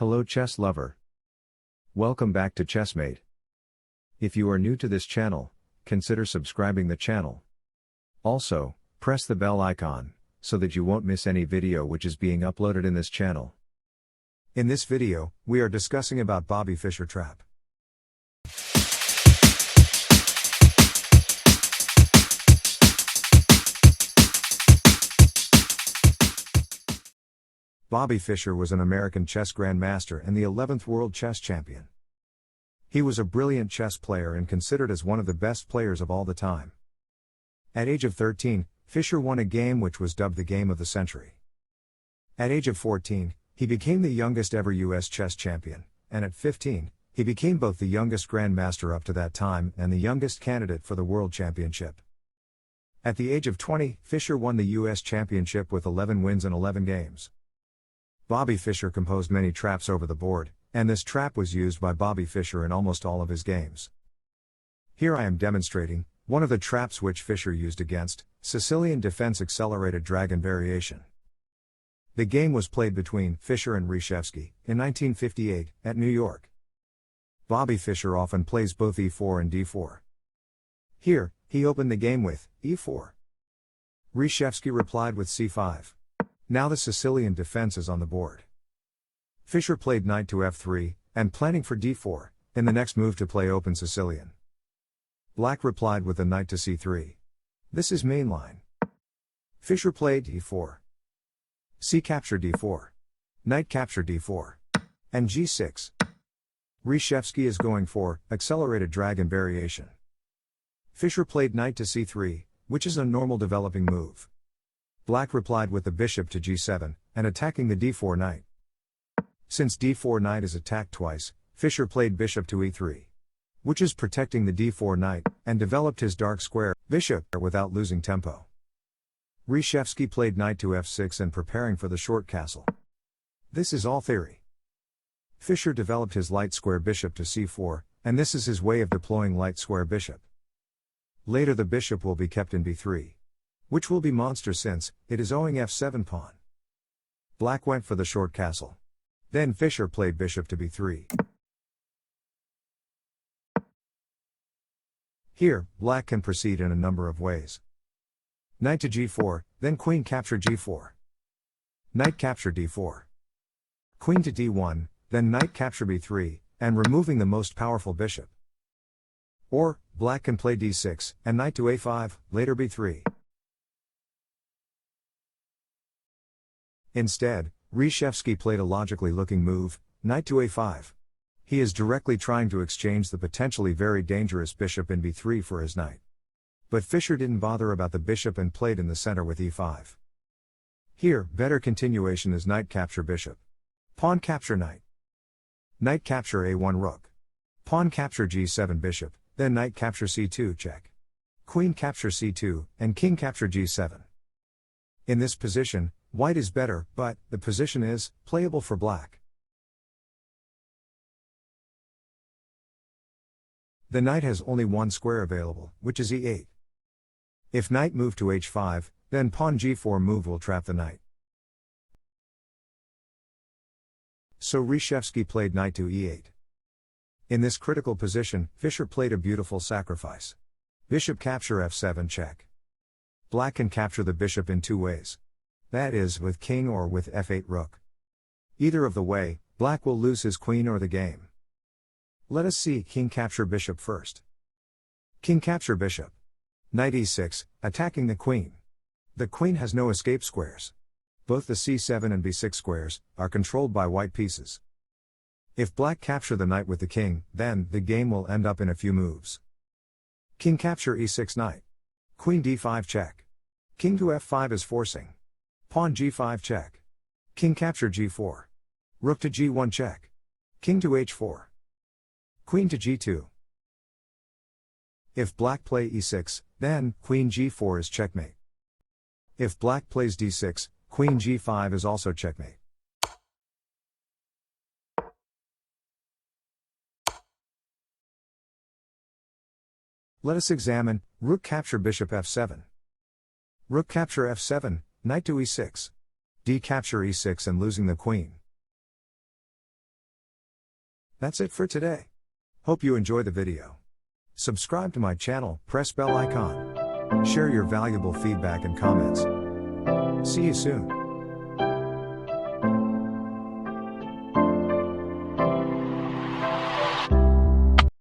Hello chess lover. Welcome back to Chessmate. If you are new to this channel, consider subscribing the channel. Also, press the bell icon, so that you won't miss any video which is being uploaded in this channel. In this video, we are discussing about Bobby Fischer Trap. Bobby Fischer was an American chess grandmaster and the 11th world chess champion. He was a brilliant chess player and considered as one of the best players of all the time. At age of 13, Fischer won a game which was dubbed the Game of the Century. At age of 14, he became the youngest ever US chess champion, and at 15, he became both the youngest grandmaster up to that time and the youngest candidate for the World Championship. At the age of 20, Fischer won the US Championship with 11 wins in 11 games. Bobby Fischer composed many traps over the board, and this trap was used by Bobby Fischer in almost all of his games. Here I am demonstrating one of the traps which Fischer used against Sicilian defense accelerated dragonvariation. The game was played between Fischer and Reshevsky in 1958 at New York. Bobby Fischer often plays both e4 and d4. Here, he opened the game with e4. Reshevsky replied with c5. Now the Sicilian defense is on the board. Fischer played knight to f3, and planning for d4, in the next move to play open Sicilian. Black replied with the knight to c3. This is mainline. Fischer played e4. C capture d4. Knight capture d4. And g6. Reshevsky is going for accelerated dragonvariation. Fischer played knight to c3, which is a normal developing move. Black replied with the bishop to g7, and attacking the d4 knight. Since d4 knight is attacked twice, Fischer played bishop to e3, which is protecting the d4 knight, and developed his dark square, bishop, without losing tempo. Reshevsky played knight to f6 and preparing for the short castle. This is all theory. Fischer developed his light square bishop to c4, and this is his way of deploying light square bishop. Later the bishop will be kept in b3. Which will be monster since it is owing f7 pawn. Black went for the short castle. Then Fischer played bishop to b3. Here, black can proceed in a number of ways. Knight to g4, then queen capture g4. Knight capture d4. Queen to d1, then knight capture b3, and removing the most powerful bishop. Or, black can play d6, and knight to a5, later b3. Instead, Reshevsky played a logically looking move, knight to a5. He is directly trying to exchange the potentially very dangerous bishop in b3 for his knight. But Fischer didn't bother about the bishop and played in the center with e5. Here, better continuation is knight capture bishop. Pawn capture knight. Knight capture a1 rook. Pawn capture g7 bishop, then knight capture c2 check. Queen capture c2, and king capture g7. In this position, white is better, but the position is playable for black. The knight has only one square available, which is e8. If knight move to h5, then pawn g4 move will trap the knight. So Reshevsky played knight to e8. In this critical position, Fischer played a beautiful sacrifice. Bishop capture f7 check. Black can capture the bishop in two ways. That is, with king or with f8 rook. Either of the way, black will lose his queen or the game. Let us see king capture bishop first. King capture bishop. Knight e6, attacking the queen. The queen has no escape squares. Both the c7 and b6 squares are controlled by white pieces. If black capture the knight with the king, then the game will end up in a few moves. King capture e6 knight. Queen d5 check. King to f5 is forcing. Pawn g5 check. King capture g4. Rook to g1 check. King to h4. Queen to g2. If black play e6, then queen g4 is checkmate. If black plays d6, queen g5 is also checkmate. Let us examine rook capture bishop f7. Rook capture f7, knight to e6. D capture e6 and losing the queen. That's it for today. Hope you enjoy the video. Subscribe to my channel, press bell icon. Share your valuable feedback and comments. See you soon.